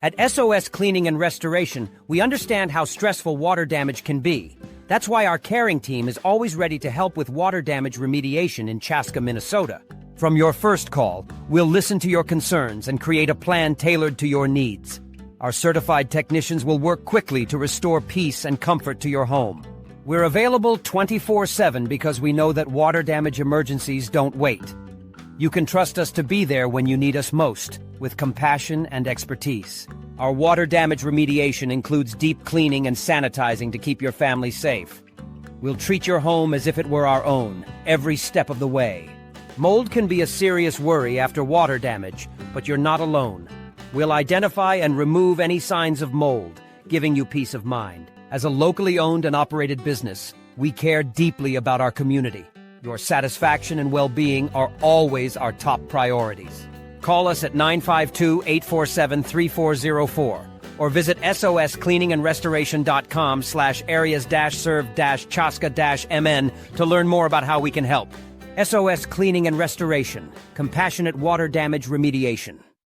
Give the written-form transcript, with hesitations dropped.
At SOS Cleaning and Restoration, we understand how stressful water damage can be. That's why our caring team is always ready to help with water damage remediation in Chaska, Minnesota. From your first call, we'll listen to your concerns and create a plan tailored to your needs. Our certified technicians will work quickly to restore peace and comfort to your home. We're available 24/7 because we know that water damage emergencies don't wait. You can trust us to be there when you need us most, with compassion and expertise. Our water damage remediation includes deep cleaning and sanitizing to keep your family safe. We'll treat your home as if it were our own, every step of the way. Mold can be a serious worry after water damage, but you're not alone. We'll identify and remove any signs of mold, giving you peace of mind. As a locally owned and operated business, we care deeply about our community. Your satisfaction and well-being are always our top priorities. Call us at 952-847-3404 or visit soscleaningandrestoration.com/areas-served-chaska-mn to learn more about how we can help. SOS Cleaning and Restoration, compassionate water damage remediation.